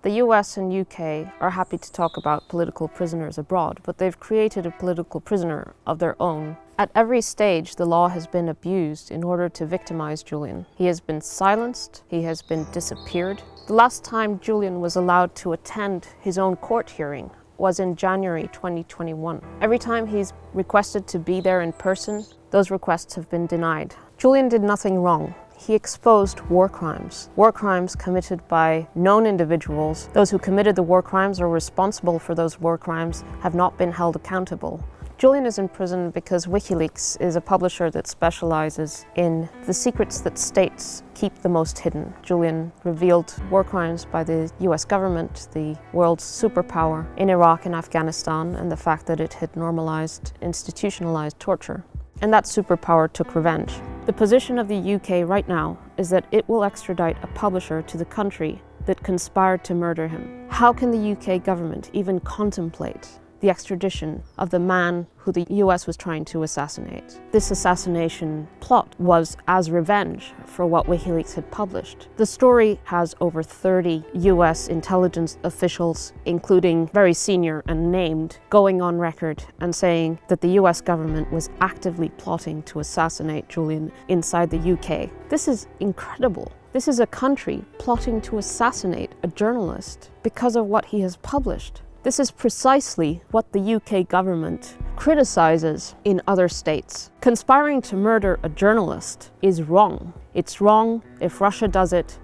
The US and UK are happy to talk about political prisoners abroad, but they've created a political prisoner of their own. At every stage, the law has been abused in order to victimize Julian. He has been silenced, he has been disappeared. The last time Julian was allowed to attend his own court hearing was in January 2021. Every time he's requested to be there in person, those requests have been denied. Julian did nothing wrong. He exposed war crimes committed by known individuals. Those who committed the war crimes or responsible for those war crimes have not been held accountable. Julian is in prison because WikiLeaks is a publisher that specializes in the secrets that states keep the most hidden. Julian revealed war crimes by the US government, the world's superpower, in Iraq and Afghanistan, and the fact that it had normalized, institutionalized torture. And that superpower took revenge. The position of the UK right now is that it will extradite a publisher to the country that conspired to murder him. How can the UK government even contemplate the extradition of the man who the US was trying to assassinate? This assassination plot was as revenge for what WikiLeaks had published. The story has over 30 US intelligence officials, including very senior and named, going on record and saying that the US government was actively plotting to assassinate Julian inside the UK. This is incredible. This is a country plotting to assassinate a journalist because of what he has published. This is precisely what the UK government criticizes in other states. Conspiring to murder a journalist is wrong. It's wrong if Russia does it,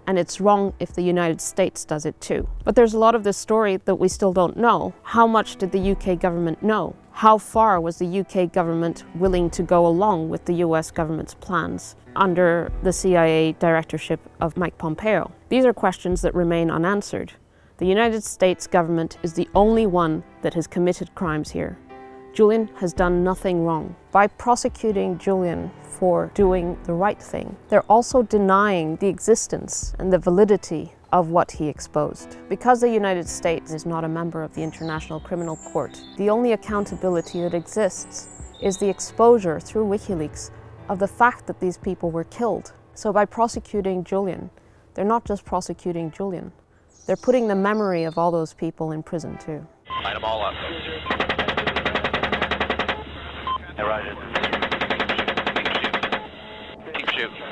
and it's wrong if the United States does it too. But there's a lot of this story that we still don't know. How much did the UK government know? How far was the UK government willing to go along with the US government's plans under the CIA directorship of Mike Pompeo? These are questions that remain unanswered. The United States government is the only one that has committed crimes here. Julian has done nothing wrong. By prosecuting Julian for doing the right thing, they're also denying the existence and the validity of what he exposed. Because the United States is not a member of the International Criminal Court, the only accountability that exists is the exposure through WikiLeaks of the fact that these people were killed. So by prosecuting Julian, they're not just prosecuting Julian, they're putting the memory of all those people in prison too. Light them all up. Hey, Roger. Keep shooting.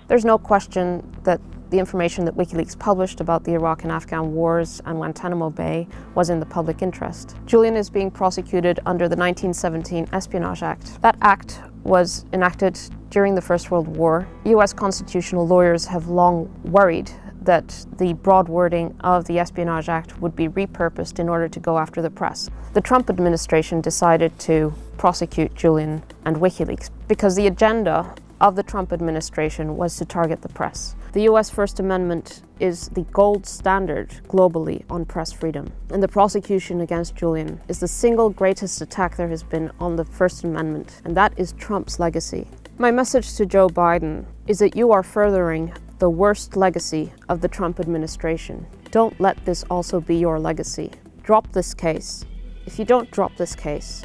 There's no question that the information that WikiLeaks published about the Iraq and Afghan wars and Guantanamo Bay was in the public interest. Julian is being prosecuted under the 1917 Espionage Act. That act was enacted during the First World War. US constitutional lawyers have long worried that the broad wording of the Espionage Act would be repurposed in order to go after the press. The Trump administration decided to prosecute Julian and WikiLeaks because the agenda of the Trump administration was to target the press. The US First Amendment is the gold standard globally on press freedom, and the prosecution against Julian is the single greatest attack there has been on the First Amendment, and that is Trump's legacy. My message to Joe Biden is that you are furthering the worst legacy of the Trump administration. Don't let this also be your legacy. Drop this case. If you don't drop this case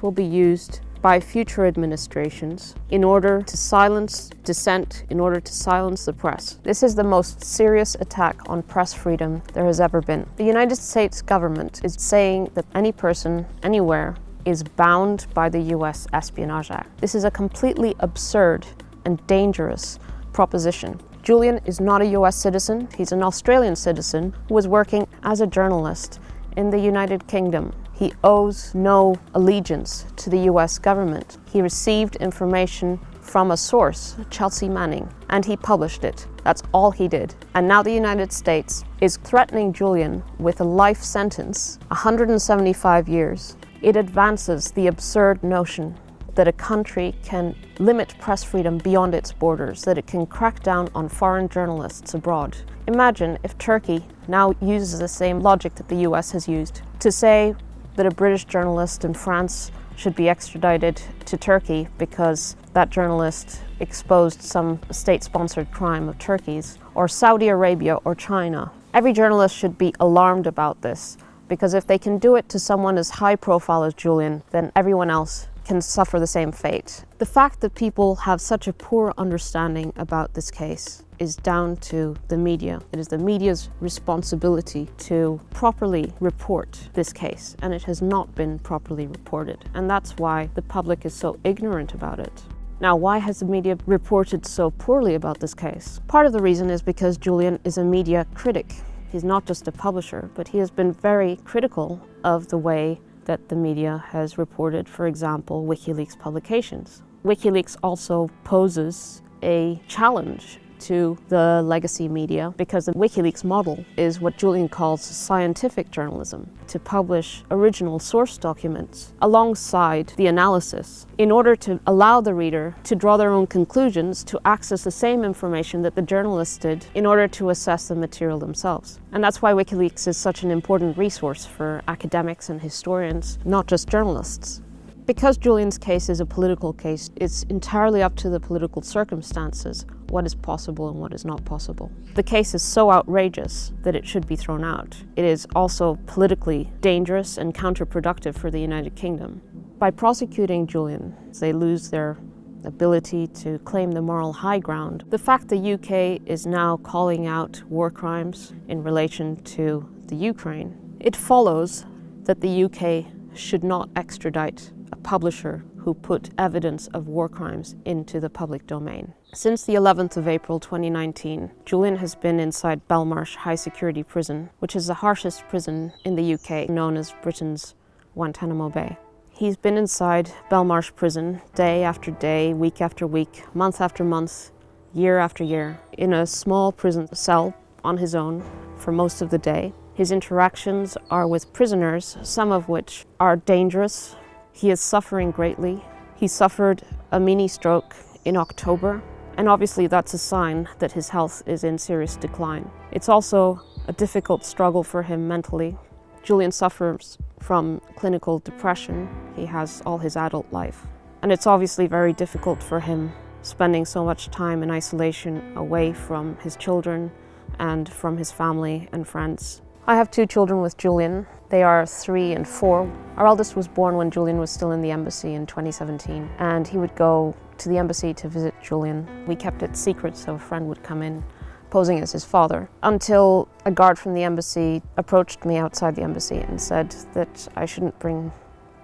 will be used by future administrations in order to silence dissent, in order to silence the press. This is the most serious attack on press freedom there has ever been. The United States government is saying that any person, anywhere, is bound by the US Espionage Act. This is a completely absurd and dangerous proposition. Julian is not a US citizen. He's an Australian citizen who was working as a journalist in the United Kingdom. He owes no allegiance to the US government. He received information from a source, Chelsea Manning, and he published it. That's all he did. And now the United States is threatening Julian with a life sentence, 175 years. It advances the absurd notion that a country can limit press freedom beyond its borders, that it can crack down on foreign journalists abroad. Imagine if Turkey now uses the same logic that the US has used to say that a British journalist in France should be extradited to Turkey because that journalist exposed some state-sponsored crime of Turkey's, or Saudi Arabia or China. Every journalist should be alarmed about this, because if they can do it to someone as high profile as Julian, then everyone else can suffer the same fate. The fact that people have such a poor understanding about this case is down to the media. It is the media's responsibility to properly report this case, and it has not been properly reported. And that's why the public is so ignorant about it. Now, why has the media reported so poorly about this case? Part of the reason is because Julian is a media critic. He's not just a publisher, but he has been very critical of the way that the media has reported, for example, WikiLeaks publications. WikiLeaks also poses a challenge to the legacy media because the WikiLeaks model is what Julian calls scientific journalism, to publish original source documents alongside the analysis in order to allow the reader to draw their own conclusions, to access the same information that the journalists did in order to assess the material themselves. And that's why WikiLeaks is such an important resource for academics and historians, not just journalists. Because Julian's case is a political case, it's entirely up to the political circumstances what is possible and what is not possible. The case is so outrageous that it should be thrown out. It is also politically dangerous and counterproductive for the United Kingdom. By prosecuting Julian, they lose their ability to claim the moral high ground. The fact the UK is now calling out war crimes in relation to the Ukraine, it follows that the UK should not extradite a publisher who put evidence of war crimes into the public domain. Since the 11th of April 2019, Julian has been inside Belmarsh High Security Prison, which is the harshest prison in the UK, known as Britain's Guantanamo Bay. He's been inside Belmarsh Prison day after day, week after week, month after month, year after year, in a small prison cell on his own for most of the day. His interactions are with prisoners, some of which are dangerous. He is suffering greatly. He suffered a mini stroke in October, and obviously that's a sign that his health is in serious decline. It's also a difficult struggle for him mentally. Julian suffers from clinical depression. He has all his adult life. And it's obviously very difficult for him spending so much time in isolation away from his children and from his family and friends. I have 2 children with Julian. They are 3 and 4. Our eldest was born when Julian was still in the embassy in 2017, and he would go to the embassy to visit Julian. We kept it secret so a friend would come in posing as his father, until a guard from the embassy approached me outside the embassy and said that I shouldn't bring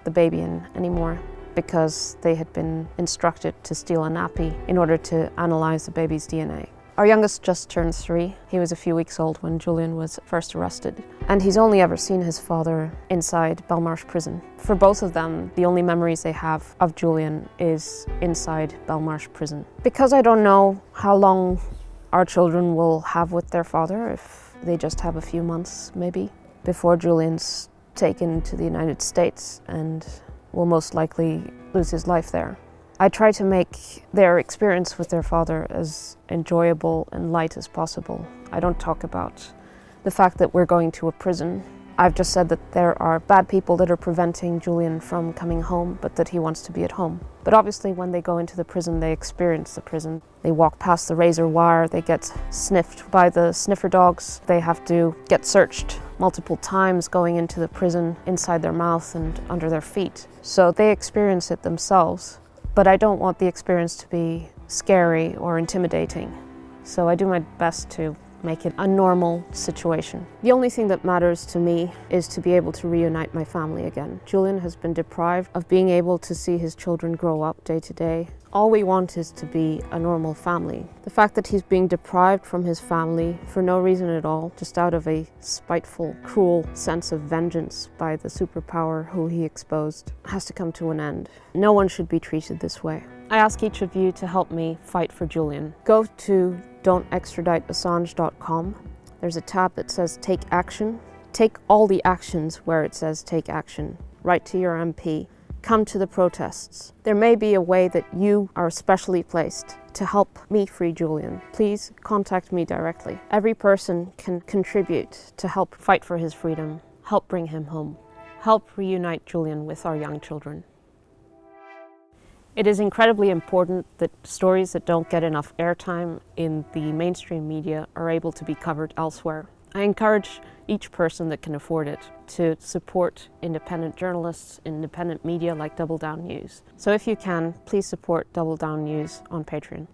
the baby in anymore because they had been instructed to steal a nappy in order to analyze the baby's DNA. Our youngest just turned 3. He was a few weeks old when Julian was first arrested. And he's only ever seen his father inside Belmarsh Prison. For both of them, the only memories they have of Julian is inside Belmarsh Prison. Because I don't know how long our children will have with their father, if they just have a few months maybe, before Julian's taken to the United States and will most likely lose his life there. I try to make their experience with their father as enjoyable and light as possible. I don't talk about the fact that we're going to a prison. I've just said that there are bad people that are preventing Julian from coming home, but that he wants to be at home. But obviously when they go into the prison, they experience the prison. They walk past the razor wire, they get sniffed by the sniffer dogs, they have to get searched multiple times going into the prison, inside their mouth and under their feet. So they experience it themselves. But I don't want the experience to be scary or intimidating. So I do my best to make it a normal situation. The only thing that matters to me is to be able to reunite my family again. Julian has been deprived of being able to see his children grow up day to day. All we want is to be a normal family. The fact that he's being deprived from his family for no reason at all, just out of a spiteful, cruel sense of vengeance by the superpower who he exposed, has to come to an end. No one should be treated this way. I ask each of you to help me fight for Julian. Go to don'textraditeassange.com. There's a tab that says Take Action. Take all the actions where it says Take Action. Write to your MP. Come to the protests. There may be a way that you are specially placed to help me free Julian. Please contact me directly. Every person can contribute to help fight for his freedom, help bring him home, help reunite Julian with our young children. It is incredibly important that stories that don't get enough airtime in the mainstream media are able to be covered elsewhere. I encourage each person that can afford it to support independent journalists, independent media like Double Down News. So if you can, please support Double Down News on Patreon.